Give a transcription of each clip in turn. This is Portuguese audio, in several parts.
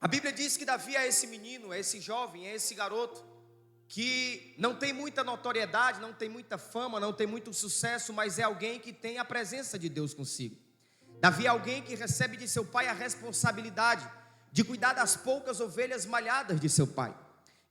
A Bíblia diz que Davi é esse menino, é esse jovem, é esse garoto que não tem muita notoriedade, não tem muita fama, não tem muito sucesso, mas é alguém que tem a presença de Deus consigo. Davi é alguém que recebe de seu pai a responsabilidade de cuidar das poucas ovelhas malhadas de seu pai.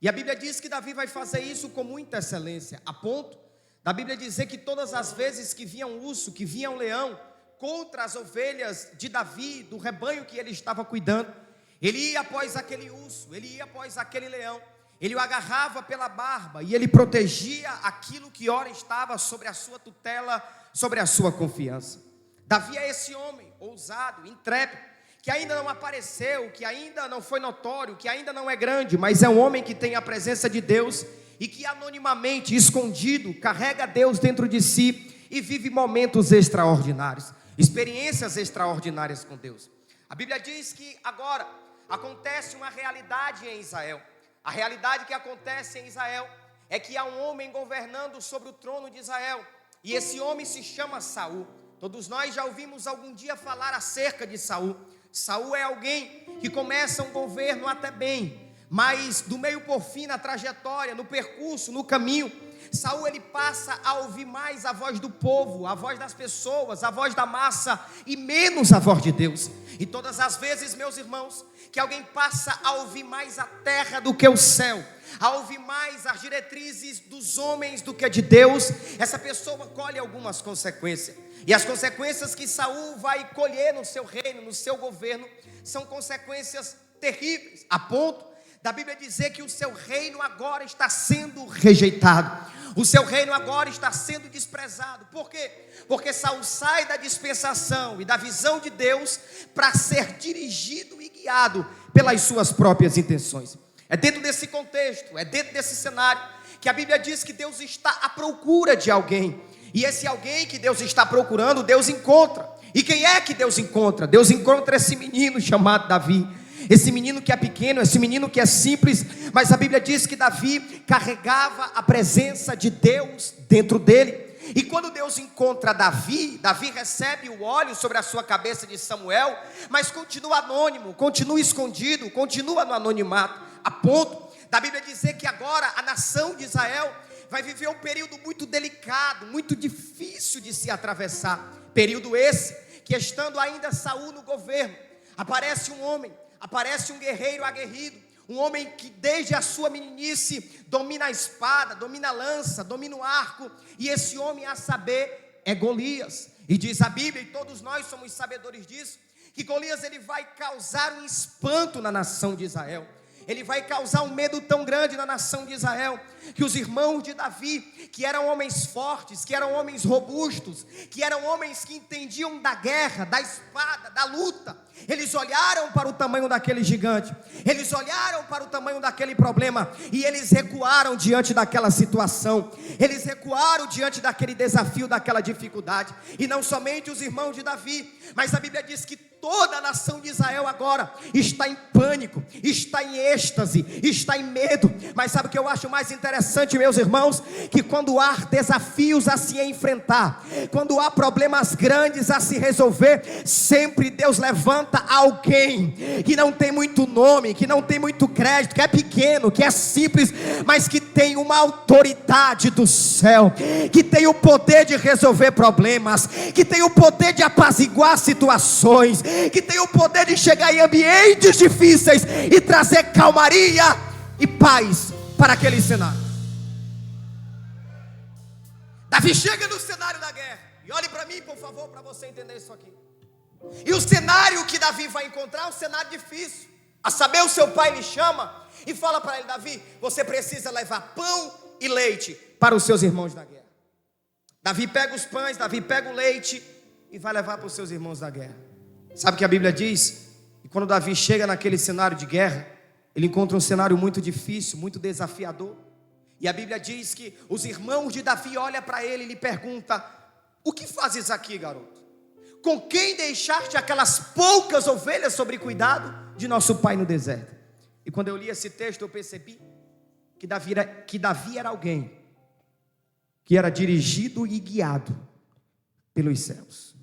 E a Bíblia diz que Davi vai fazer isso com muita excelência, a ponto da Bíblia dizer que todas as vezes que vinha um urso, que vinha um leão contra as ovelhas de Davi, do rebanho que ele estava cuidando, ele ia após aquele urso, ele ia após aquele leão, ele o agarrava pela barba e ele protegia aquilo que ora estava sobre a sua tutela, sobre a sua confiança. Davi é esse homem ousado, intrépido, que ainda não apareceu, que ainda não foi notório, que ainda não é grande, mas é um homem que tem a presença de Deus e que anonimamente, escondido, carrega Deus dentro de si e vive momentos extraordinários, experiências extraordinárias com Deus. A Bíblia diz que agora acontece uma realidade em Israel. A realidade que acontece em Israel é que há um homem governando sobre o trono de Israel, e esse homem se chama Saul. Todos nós já ouvimos algum dia falar acerca de Saul. Saul é alguém que começa um governo até bem, mas do meio por fim, na trajetória, no percurso, no caminho, Saul ele passa a ouvir mais a voz do povo, a voz das pessoas, a voz da massa e menos a voz de Deus. E todas as vezes, meus irmãos, que alguém passa a ouvir mais a terra do que o céu, a ouvir mais as diretrizes dos homens do que de Deus, essa pessoa colhe algumas consequências. E as consequências que Saul vai colher no seu reino, no seu governo, são consequências terríveis, a ponto da Bíblia dizer que o seu reino agora está sendo rejeitado, o seu reino agora está sendo desprezado. Por quê? Porque Saul sai da dispensação e da visão de Deus para ser dirigido e guiado pelas suas próprias intenções. É dentro desse contexto, é dentro desse cenário que a Bíblia diz que Deus está à procura de alguém, e esse alguém que Deus está procurando, Deus encontra. E quem é que Deus encontra? Deus encontra esse menino chamado Davi, esse menino que é pequeno, esse menino que é simples, mas a Bíblia diz que Davi carregava a presença de Deus dentro dele. E quando Deus encontra Davi, Davi recebe o óleo sobre a sua cabeça de Samuel, mas continua anônimo, continua escondido, continua no anonimato, a ponto da Bíblia dizer que agora a nação de Israel vai viver um período muito delicado, muito difícil de se atravessar. Período esse que, estando ainda Saul no governo, aparece um homem, aparece um guerreiro aguerrido, um homem que desde a sua meninice domina a espada, domina a lança, domina o arco, e esse homem, a saber, é Golias. E diz a Bíblia, e todos nós somos sabedores disso, que Golias ele vai causar um espanto na nação de Israel. Ele vai causar um medo tão grande na nação de Israel, que os irmãos de Davi, que eram homens fortes, que eram homens robustos, que eram homens que entendiam da guerra, da espada, da luta, eles olharam para o tamanho daquele gigante, eles olharam para o tamanho daquele problema, e eles recuaram diante daquela situação, eles recuaram diante daquele desafio, daquela dificuldade. E não somente os irmãos de Davi, mas a Bíblia diz que toda a nação de Israel agora está em pânico, está em êxtase, está em medo. Mas sabe o que eu acho mais interessante, meus irmãos? Que quando há desafios a se enfrentar, quando há problemas grandes a se resolver, sempre Deus levanta alguém que não tem muito nome, que não tem muito crédito, que é pequeno, que é simples, mas que tem uma autoridade do céu, que tem o poder de resolver problemas, que tem o poder de apaziguar situações, que tem o poder de chegar em ambientes difíceis e trazer calmaria e paz para aquele cenário. Davi chega no cenário da guerra, e olhe para mim, por favor, para você entender isso aqui. E o cenário que Davi vai encontrar é um cenário difícil, a saber, o seu pai lhe chama e fala para ele: Davi, você precisa levar pão e leite para os seus irmãos da guerra. Davi pega os pães, Davi pega o leite e vai levar para os seus irmãos da guerra. Sabe o que a Bíblia diz? E quando Davi chega naquele cenário de guerra, ele encontra um cenário muito difícil, muito desafiador. E a Bíblia diz que os irmãos de Davi olham para ele e lhe perguntam: o que fazes aqui, garoto? Com quem deixaste aquelas poucas ovelhas sobre cuidado de nosso pai no deserto? E quando eu li esse texto, eu percebi que Davi era alguém que era dirigido e guiado pelos céus.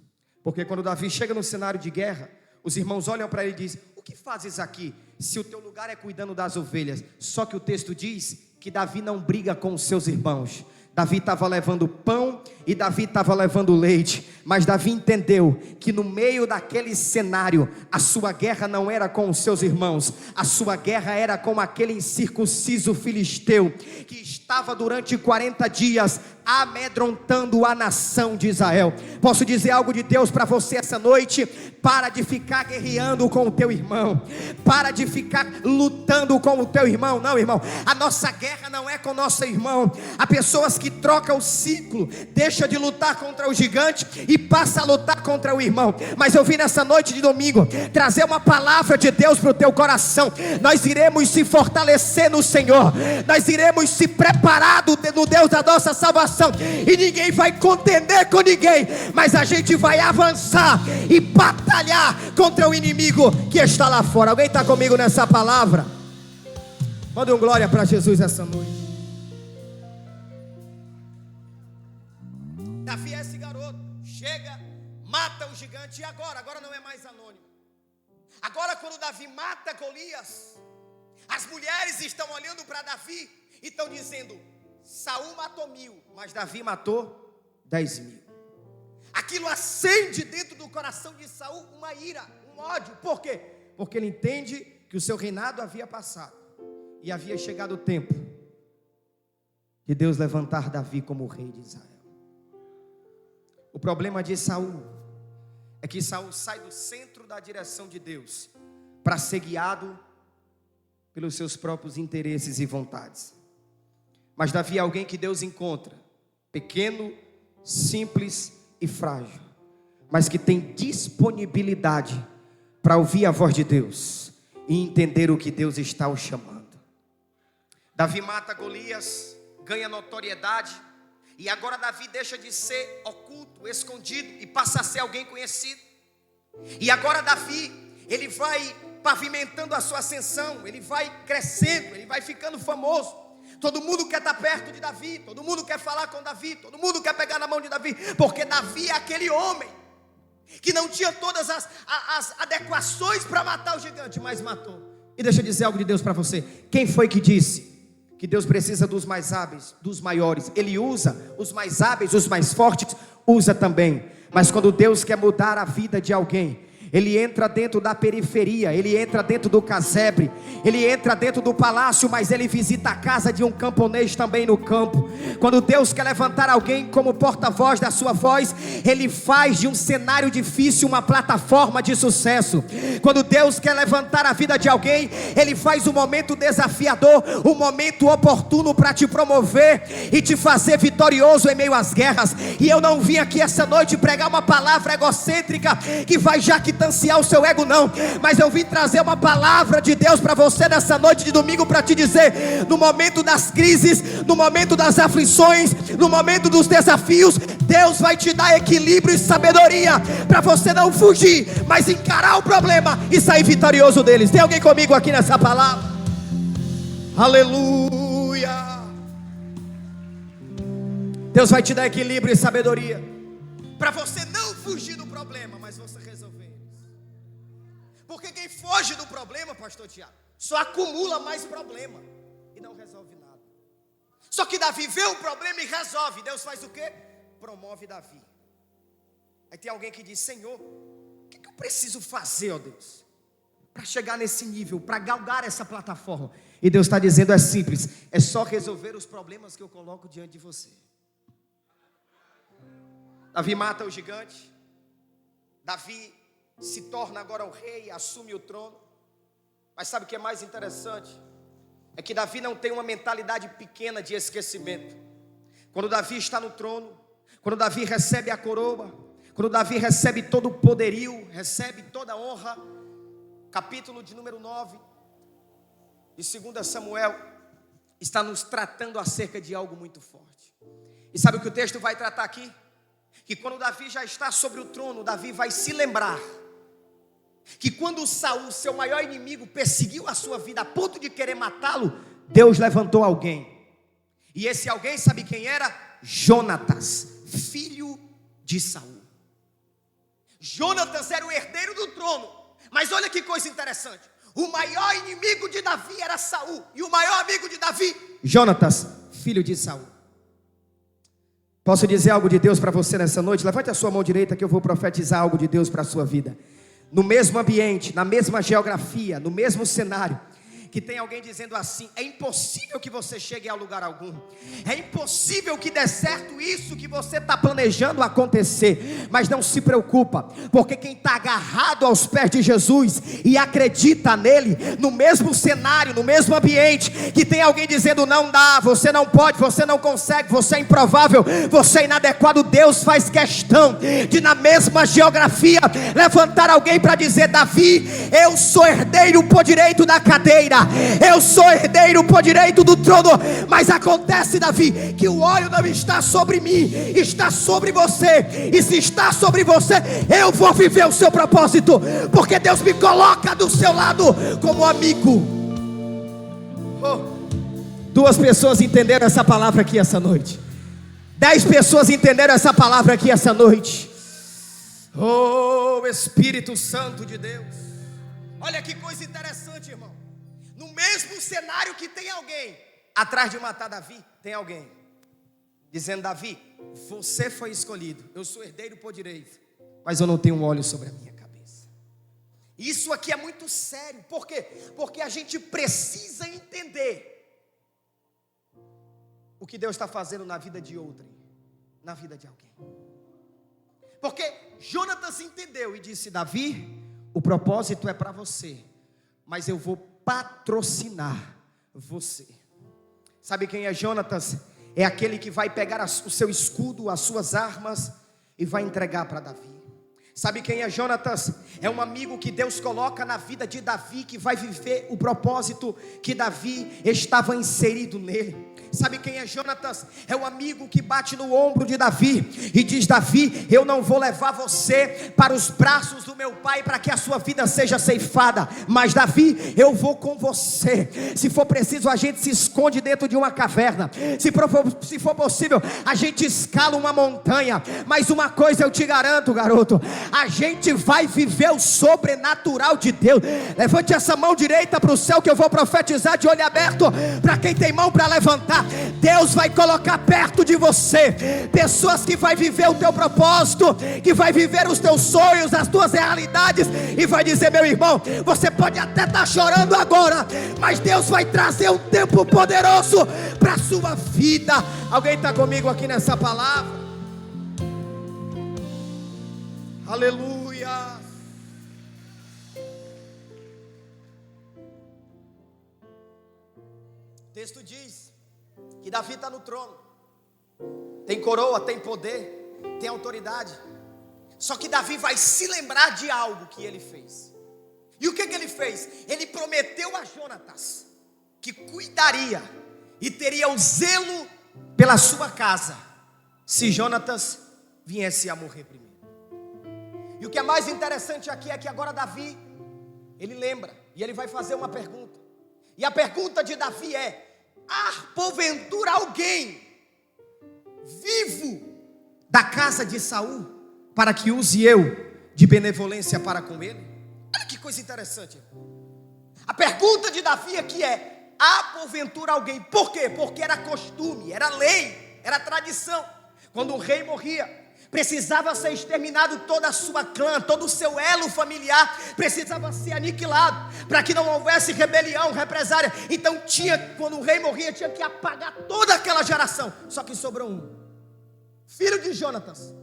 Porque quando Davi chega no cenário de guerra, os irmãos olham para ele e dizem: o que fazes aqui, se o teu lugar é cuidando das ovelhas? Só que o texto diz que Davi não briga com os seus irmãos. Davi estava levando pão e Davi estava levando leite, mas Davi entendeu que no meio daquele cenário, a sua guerra não era com os seus irmãos, a sua guerra era com aquele incircunciso filisteu, que estava durante 40 dias amedrontando a nação de Israel. Posso dizer algo de Deus para você essa noite? Para de ficar guerreando com o teu irmão, para de ficar lutando com o teu irmão. Não, irmão, a nossa guerra não é com o nosso irmão. Há pessoas que trocam o ciclo, deixa de lutar contra o gigante e passa a lutar contra o irmão. Mas eu vim nessa noite de domingo trazer uma palavra de Deus para o teu coração. Nós iremos se fortalecer no Senhor, nós iremos se preparar no Deus da nossa salvação, e ninguém vai contender com ninguém, mas a gente vai avançar e batalhar contra o inimigo que está lá fora. Alguém está comigo nessa palavra? Manda um glória para Jesus essa noite. Davi é esse garoto, chega, mata o gigante, e agora não é mais anônimo. Agora, quando Davi mata Golias, as mulheres estão olhando para Davi e estão dizendo: Saul matou 1000, mas Davi matou 10.000. Aquilo acende dentro do coração de Saul uma ira, um ódio. Por quê? Porque ele entende que o seu reinado havia passado e havia chegado o tempo de Deus levantar Davi como rei de Israel. O problema de Saul é que Saul sai do centro da direção de Deus para ser guiado pelos seus próprios interesses e vontades. Mas Davi é alguém que Deus encontra, pequeno, simples e frágil, mas que tem disponibilidade para ouvir a voz de Deus e entender o que Deus está o chamando. Davi mata Golias, ganha notoriedade, e agora Davi deixa de ser oculto, escondido, e passa a ser alguém conhecido. E agora Davi, ele vai pavimentando a sua ascensão, ele vai crescendo, ele vai ficando famoso. Todo mundo quer estar perto de Davi, todo mundo quer falar com Davi, todo mundo quer pegar na mão de Davi, porque Davi é aquele homem que não tinha todas as adequações para matar o gigante, mas matou. E deixa eu dizer algo de Deus para você. Quem foi que disse que Deus precisa dos mais hábeis, dos maiores? Ele usa os mais hábeis, os mais fortes, usa também. Mas quando Deus quer mudar a vida de alguém, Ele entra dentro da periferia, Ele entra dentro do casebre, Ele entra dentro do palácio, mas Ele visita a casa de um camponês também no campo. Quando Deus quer levantar alguém como porta-voz da sua voz, Ele faz de um cenário difícil uma plataforma de sucesso. Quando Deus quer levantar a vida de alguém, Ele faz um momento desafiador, um momento oportuno para te promover e te fazer vitorioso em meio às guerras. E eu não vim aqui essa noite pregar uma palavra egocêntrica que vai jactanciar o seu ego, não, mas eu vim trazer uma palavra de Deus para você nessa noite de domingo, para te dizer: no momento das crises, no momento das aflições, no momento dos desafios, Deus vai te dar equilíbrio e sabedoria para você não fugir, mas encarar o problema e sair vitorioso deles. Tem alguém comigo aqui nessa palavra? Aleluia! Deus vai te dar equilíbrio e sabedoria para você não fugir do problema, mas você resolver. Porque quem foge do problema, pastor Tiago, só acumula mais problema e não resolve nada. Só que Davi vê o problema e resolve. Deus faz o quê? Promove Davi. Aí tem alguém que diz: Senhor, o que eu preciso fazer, ó Deus, para chegar nesse nível, para galgar essa plataforma? E Deus está dizendo: é simples, é só resolver os problemas que eu coloco diante de você. Davi mata o gigante. Davi se torna agora o rei, assume o trono. Mas sabe o que é mais interessante? É que Davi não tem uma mentalidade pequena de esquecimento. Quando Davi está no trono, quando Davi recebe a coroa, quando Davi recebe todo o poderio, recebe toda a honra, capítulo de número 9 de 2 Samuel está nos tratando acerca de algo muito forte. E sabe o que o texto vai tratar aqui? Que quando Davi já está sobre o trono, Davi vai se lembrar que quando Saul, seu maior inimigo, perseguiu a sua vida a ponto de querer matá-lo, Deus levantou alguém. E esse alguém, sabe quem era? Jonatas, filho de Saul. Jonatas era o herdeiro do trono, Mas olha que coisa interessante. O maior inimigo de Davi era Saul. E o maior amigo de Davi, Jonatas, filho de Saul. Posso dizer algo de Deus para você nessa noite? Levante a sua mão direita que eu vou profetizar algo de Deus para a sua vida. No mesmo ambiente, na mesma geografia, no mesmo cenário, que tem alguém dizendo assim: é impossível que você chegue a lugar algum, é impossível que dê certo isso que você está planejando acontecer. Mas não se preocupa, porque quem está agarrado aos pés de Jesus e acredita nele, no mesmo cenário, no mesmo ambiente, que tem alguém dizendo não dá, você não pode, você não consegue, você é improvável, você é inadequado, Deus faz questão de, na mesma geografia, levantar alguém para dizer: Davi, eu sou herdeiro por direito da cadeira, eu sou herdeiro por direito do trono. Mas acontece, Davi, que o óleo não está sobre mim, está sobre você. E se está sobre você, eu vou viver o seu propósito, porque Deus me coloca do seu lado como amigo. Duas pessoas entenderam essa palavra aqui essa noite. 10 pessoas entenderam essa palavra aqui essa noite. Oh, Espírito Santo de Deus. Olha que coisa interessante, irmão. No mesmo cenário que tem alguém atrás de matar Davi, tem alguém dizendo: Davi, você foi escolhido, eu sou herdeiro por direito, mas eu não tenho um óleo sobre a minha cabeça. Isso aqui é muito sério. Por quê? Porque a gente precisa entender o que Deus está fazendo na vida de outrem, na vida de alguém. Porque Jonatas entendeu e disse: Davi, o propósito é para você, mas eu vou patrocinar você. Sabe quem é Jonatas? É aquele que vai pegar o seu escudo, as suas armas, e vai entregar para Davi. Sabe quem é Jonatas? É um amigo que Deus coloca na vida de Davi, que vai viver o propósito que Davi estava inserido nele. Sabe quem é Jonatas? É o amigo que bate no ombro de Davi e diz: Davi, eu não vou levar você para os braços do meu pai para que a sua vida seja ceifada, mas Davi, eu vou com você. Se for preciso, a gente se esconde dentro de uma caverna, se for possível, a gente escala uma montanha, mas uma coisa eu te garanto, garoto, a gente vai viver o sobrenatural de Deus. Levante essa mão direita para o céu que eu vou profetizar de olho aberto. Para quem tem mão para levantar, Deus vai colocar perto de você pessoas que vai viver o teu propósito, que vai viver os teus sonhos, as tuas realidades, e vai dizer: meu irmão, você pode até estar chorando agora, mas Deus vai trazer um tempo poderoso para a sua vida. Alguém está comigo aqui nessa palavra? Aleluia. O texto diz que Davi está no trono, tem coroa, tem poder, tem autoridade. Só que Davi vai se lembrar de algo que ele fez. E o que ele fez? Ele prometeu a Jonatas que cuidaria e teria o zelo pela sua casa se Jonatas viesse a morrer primeiro. E o que é mais interessante aqui é que agora Davi, ele lembra e ele vai fazer uma pergunta. E a pergunta de Davi é: há porventura alguém vivo da casa de Saul para que use eu de benevolência para com ele? Olha que coisa interessante. A pergunta de Davi aqui é: há porventura alguém? Por quê? Porque era costume, era lei, era tradição. Quando um rei morria, precisava ser exterminado toda a sua clã, todo o seu elo familiar precisava ser aniquilado, para que não houvesse rebelião, represária. Então quando o rei morria, tinha que apagar toda aquela geração. Só que sobrou um, filho de Jonatas.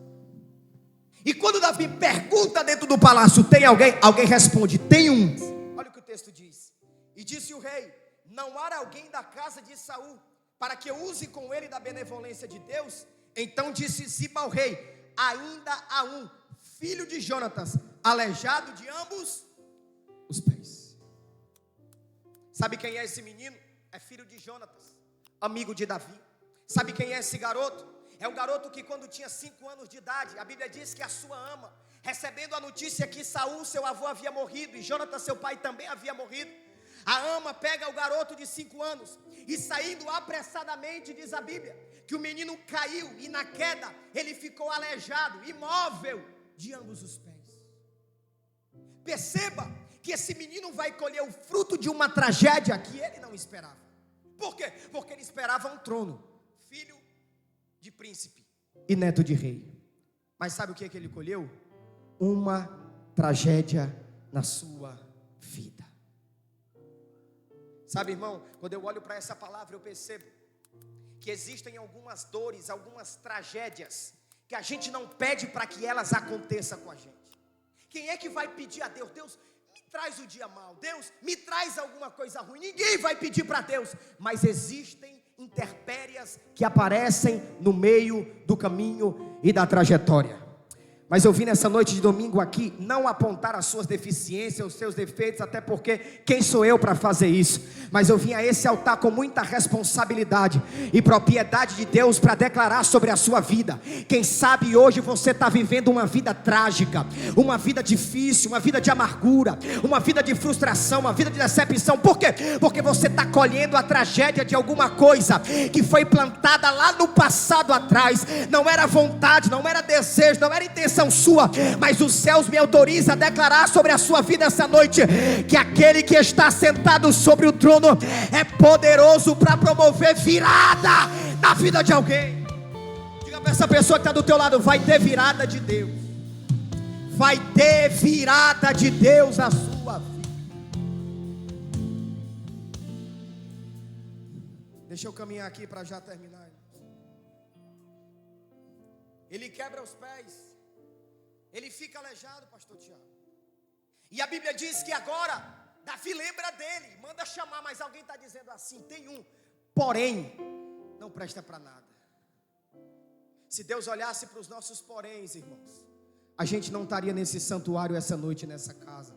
E quando Davi pergunta dentro do palácio: tem alguém? Alguém responde: tem um. Olha o que o texto diz: e disse o rei: não há alguém da casa de Saul para que eu use com ele da benevolência de Deus? Então disse Ziba ao rei: ainda há um, filho de Jonatas, aleijado de ambos os pés. Sabe quem é esse menino? É filho de Jonatas, amigo de Davi. Sabe quem é esse garoto? É um garoto que quando tinha 5 anos de idade, a Bíblia diz que a sua ama, recebendo a notícia que Saul, seu avô, havia morrido, e Jonatas, seu pai, também havia morrido, a ama pega o garoto de 5 anos e, saindo apressadamente, diz a Bíblia, que o menino caiu e na queda ele ficou aleijado, imóvel de ambos os pés. Perceba que esse menino vai colher o fruto de uma tragédia que ele não esperava. Por quê? Porque ele esperava um trono, filho de príncipe e neto de rei. Mas sabe o que ele colheu? Uma tragédia na sua vida. Sabe, irmão, quando eu olho para essa palavra, eu percebo que existem algumas dores, algumas tragédias que a gente não pede para que elas aconteçam com a gente. Quem é que vai pedir a Deus? Deus, me traz o dia mal. Deus, me traz alguma coisa ruim. Ninguém vai pedir para Deus. Mas existem intempéries que aparecem no meio do caminho e da trajetória. Mas eu vim nessa noite de domingo aqui não apontar as suas deficiências, os seus defeitos, até porque quem sou eu para fazer isso? Mas eu vim a esse altar com muita responsabilidade e propriedade de Deus para declarar sobre a sua vida. Quem sabe hoje você está vivendo uma vida trágica, uma vida difícil, uma vida de amargura, uma vida de frustração, uma vida de decepção. Por quê? Porque você está colhendo a tragédia de alguma coisa que foi plantada lá no passado atrás. Não era vontade, não era desejo, não era intenção sua, mas os céus me autorizam a declarar sobre a sua vida essa noite, que aquele que está sentado sobre o trono é poderoso para promover virada na vida de alguém. Diga para essa pessoa que está do teu lado: vai ter virada de Deus, vai ter virada de Deus na sua vida. Deixa eu caminhar aqui para já terminar. Ele quebra os pés, ele fica aleijado, pastor Tiago. E a Bíblia diz que agora Davi lembra dele, manda chamar, mas alguém está dizendo assim: tem um, porém, não presta para nada. Se Deus olhasse para os nossos poréns, irmãos, a gente não estaria nesse santuário essa noite, nessa casa.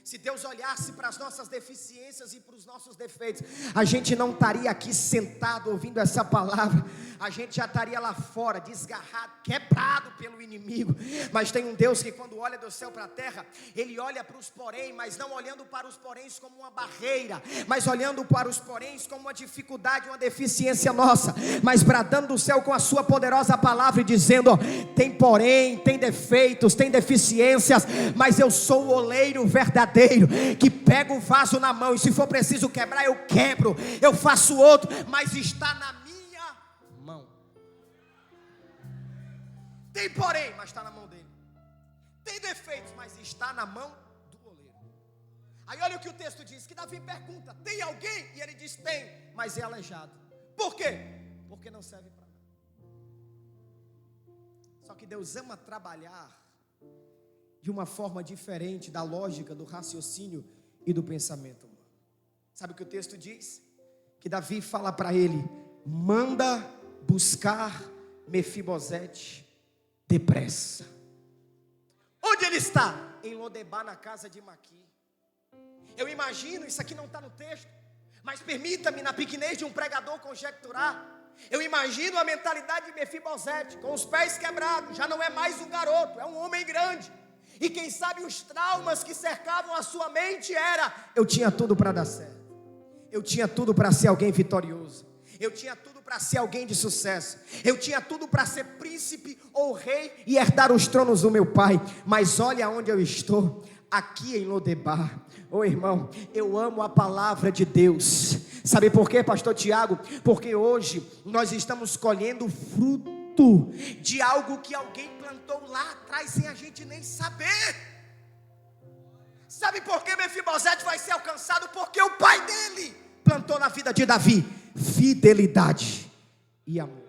Se Deus olhasse para as nossas deficiências e para os nossos defeitos, a gente não estaria aqui sentado ouvindo essa palavra. A gente já estaria lá fora, desgarrado, quebrado pelo inimigo. Mas tem um Deus que quando olha do céu para a terra, Ele olha para os porém, mas não olhando para os poréns como uma barreira, mas olhando para os poréns como uma dificuldade, uma deficiência nossa, mas bradando do céu com a sua poderosa palavra e dizendo: tem porém, tem defeitos, tem deficiências, mas eu sou o oleiro verdadeiro, que pega o vaso na mão, e se for preciso quebrar, eu quebro, eu faço outro, mas está na minha mão. Tem porém, mas está na mão dele. Tem defeitos, mas está na mão do oleiro. Aí olha o que o texto diz, que Davi pergunta: tem alguém? E ele diz: tem, mas é aleijado. Por quê? Porque não serve para nada. Só que Deus ama trabalhar de uma forma diferente da lógica, do raciocínio e do pensamento humano. Sabe o que o texto diz? Que Davi fala para ele: manda buscar Mefibosete depressa. Onde ele está? Em Lodebar, na casa de Maqui. Eu imagino, isso aqui não está no texto, mas permita-me, na pequenez de um pregador, conjecturar. Eu imagino a mentalidade de Mefibosete, com os pés quebrados, já não é mais um garoto, é um homem grande. E quem sabe os traumas que cercavam a sua mente era: eu tinha tudo para dar certo, eu tinha tudo para ser alguém vitorioso, eu tinha tudo para ser alguém de sucesso, eu tinha tudo para ser príncipe ou rei e herdar os tronos do meu pai. Mas olha onde eu estou, aqui em Lodebar. Ô irmão, eu amo a palavra de Deus. Sabe por quê, pastor Tiago? Porque hoje nós estamos colhendo fruto de algo que alguém plantou lá atrás sem a gente nem saber. Sabe por que Mefibosete vai ser alcançado? Porque o pai dele plantou na vida de Davi fidelidade e amor.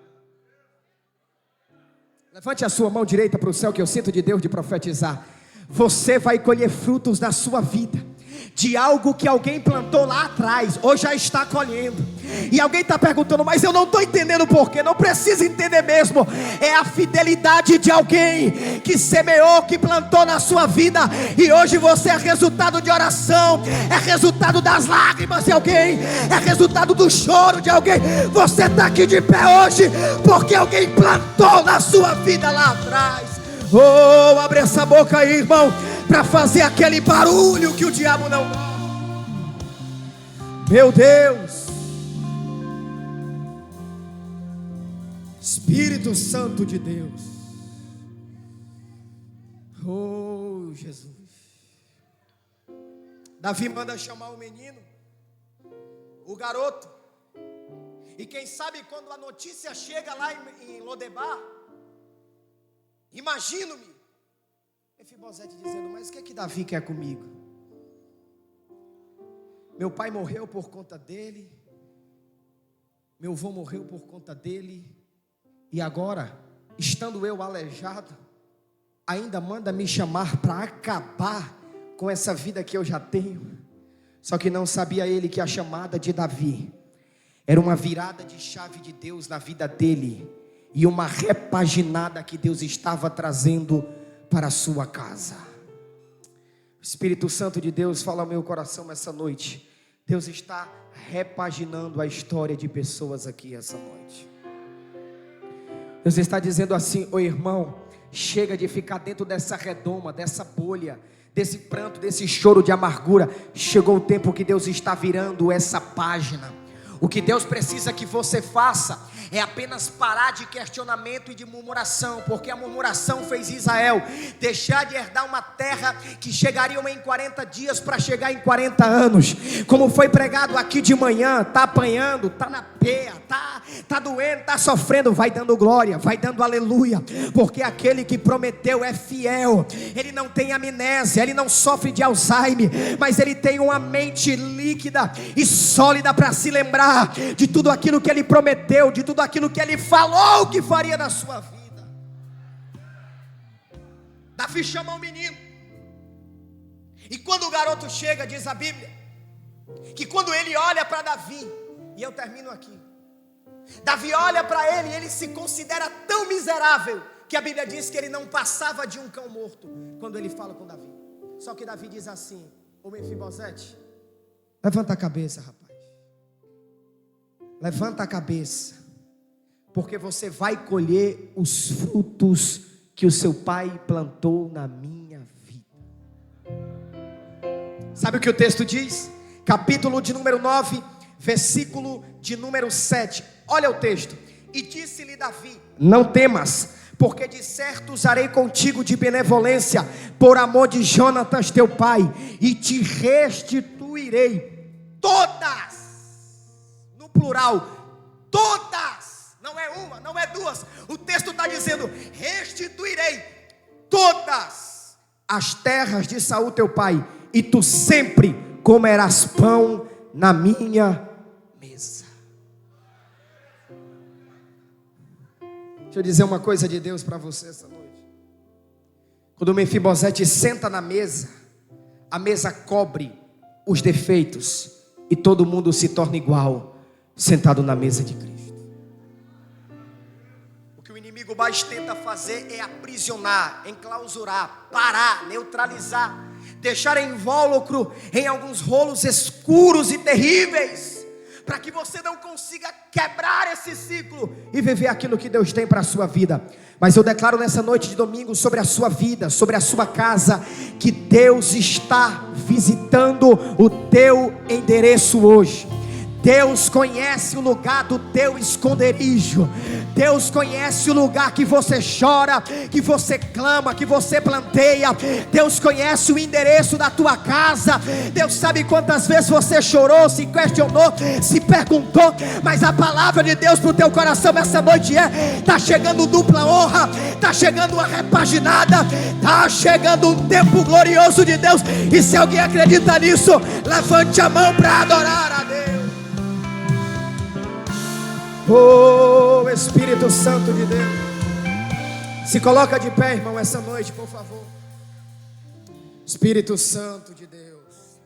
Levante a sua mão direita para o céu, que eu sinto de Deus de profetizar. Você vai colher frutos na sua vida de algo que alguém plantou lá atrás, ou já está colhendo. E alguém está perguntando: mas eu não estou entendendo por quê. Não precisa entender mesmo. É a fidelidade de alguém que semeou, que plantou na sua vida, e hoje você é resultado de oração, é resultado das lágrimas de alguém, é resultado do choro de alguém. Você está aqui de pé hoje porque alguém plantou na sua vida lá atrás. Oh, abre essa boca aí, irmão, para fazer aquele barulho que o diabo não gosta. Meu Deus, Espírito Santo de Deus. Oh, Jesus. Davi manda chamar o menino, o garoto. E quem sabe quando a notícia chega lá em Lodebar, imagino-me Mefibosete dizendo: mas o que é que Davi quer comigo? Meu pai morreu por conta dele, meu avô morreu por conta dele, e agora, estando eu aleijado, ainda manda me chamar para acabar com essa vida que eu já tenho. Só que não sabia ele que a chamada de Davi era uma virada de chave de Deus na vida dele, e uma repaginada que Deus estava trazendo para a sua casa. O Espírito Santo de Deus fala ao meu coração essa noite. Deus está repaginando a história de pessoas aqui essa noite. Deus está dizendo assim: ô irmão, chega de ficar dentro dessa redoma, dessa bolha, desse pranto, desse choro de amargura. Chegou o tempo que Deus está virando essa página. O que Deus precisa que você faça é apenas parar de questionamento e de murmuração, porque a murmuração fez Israel deixar de herdar uma terra que chegariam em 40 dias para chegar em 40 anos. Como foi pregado aqui de manhã, está apanhando, está na peia, está doendo, está sofrendo, vai dando glória, vai dando aleluia, porque aquele que prometeu é fiel. Ele não tem amnésia, ele não sofre de Alzheimer, mas ele tem uma mente líquida e sólida para se lembrar de tudo aquilo que ele prometeu, de tudo aquilo que ele falou que faria na sua vida. Davi chama o menino, e quando o garoto chega, diz a Bíblia, que quando ele olha para Davi, e eu termino aqui, Davi olha para ele e ele se considera tão miserável, que a Bíblia diz que ele não passava de um cão morto, quando ele fala com Davi. Só que Davi diz assim: ô Mefibosete, levanta a cabeça, rapaz, levanta a cabeça, porque você vai colher os frutos que o seu pai plantou na minha vida. Sabe o que o texto diz? Capítulo de número 9, versículo de número 7. Olha o texto: e disse-lhe Davi: não temas, porque de certo usarei contigo de benevolência, por amor de Jonatas teu pai, e te restituirei todas, no plural, todas, não é uma, não é duas, o texto está dizendo: restituirei todas as terras de Saul teu pai, e tu sempre comerás pão na minha mesa. Deixa eu dizer uma coisa de Deus para você essa noite. Quando Mefibosete senta na mesa, a mesa cobre os defeitos, e todo mundo se torna igual, sentado na mesa de Cristo. O que o inimigo mais tenta fazer é aprisionar, enclausurar, parar, neutralizar, deixar invólucro em alguns rolos escuros e terríveis, para que você não consiga quebrar esse ciclo e viver aquilo que Deus tem para a sua vida. Mas eu declaro nessa noite de domingo sobre a sua vida, sobre a sua casa, que Deus está visitando o teu endereço hoje. Deus conhece o lugar do teu esconderijo. Deus conhece o lugar que você chora, que você clama, que você planteia. Deus conhece o endereço da tua casa. Deus sabe quantas vezes você chorou, se questionou, se perguntou. Mas a palavra de Deus para o teu coração essa noite é: está chegando dupla honra, está chegando uma repaginada, está chegando um tempo glorioso de Deus. E se alguém acredita nisso, levante a mão para adorar a Deus. Oh, Espírito Santo de Deus, se coloca de pé, irmão, essa noite, por favor. Espírito Santo de Deus,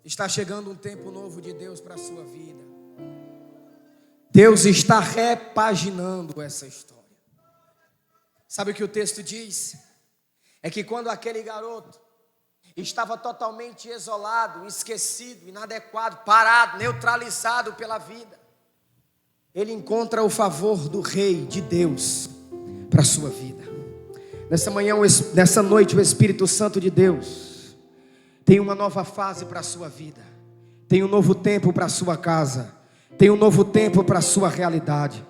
está chegando um tempo novo de Deus para a sua vida. Deus está repaginando essa história. Sabe o que o texto diz? É que quando aquele garoto estava totalmente isolado, esquecido, inadequado, parado, neutralizado pela vida, ele encontra o favor do Rei de Deus para a sua vida. Nessa manhã, nessa noite, o Espírito Santo de Deus tem uma nova fase para a sua vida, tem um novo tempo para a sua casa, tem um novo tempo para a sua realidade.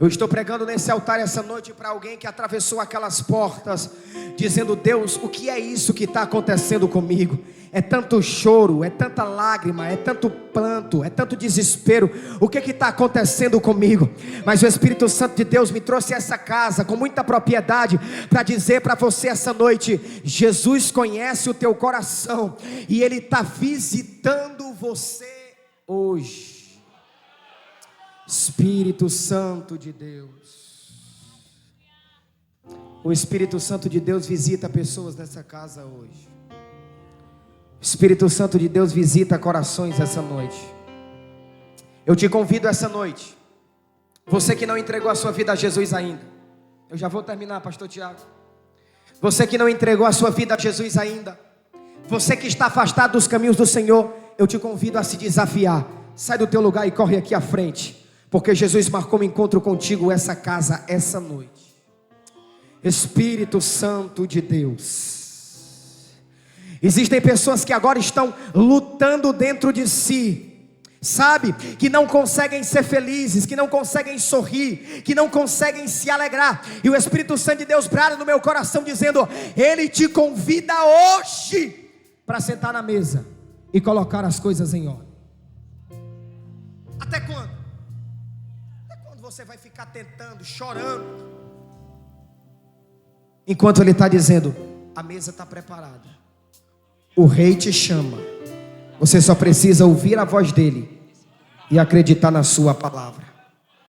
Eu estou pregando nesse altar essa noite para alguém que atravessou aquelas portas, dizendo: Deus, o que é isso que está acontecendo comigo? É tanto choro, é tanta lágrima, é tanto pranto, é tanto desespero. O que está acontecendo comigo? Mas o Espírito Santo de Deus me trouxe a essa casa com muita propriedade para dizer para você essa noite: Jesus conhece o teu coração e Ele está visitando você hoje. Espírito Santo de Deus, o Espírito Santo de Deus visita pessoas nessa casa hoje. O Espírito Santo de Deus visita corações essa noite. Eu te convido essa noite, você que não entregou a sua vida a Jesus ainda. Eu já vou terminar, pastor Tiago. Você que não entregou a sua vida a Jesus ainda, você que está afastado dos caminhos do Senhor, eu te convido a se desafiar. Sai do teu lugar e corre aqui à frente, porque Jesus marcou um encontro contigo essa casa, essa noite. Espírito Santo de Deus, existem pessoas que agora estão lutando dentro de si, sabe, que não conseguem ser felizes, que não conseguem sorrir, que não conseguem se alegrar, e o Espírito Santo de Deus brada no meu coração dizendo: Ele te convida hoje para sentar na mesa e colocar as coisas em ordem. Até quando? Você vai ficar tentando, chorando, enquanto Ele está dizendo: a mesa está preparada, o Rei te chama, você só precisa ouvir a voz dEle e acreditar na sua palavra.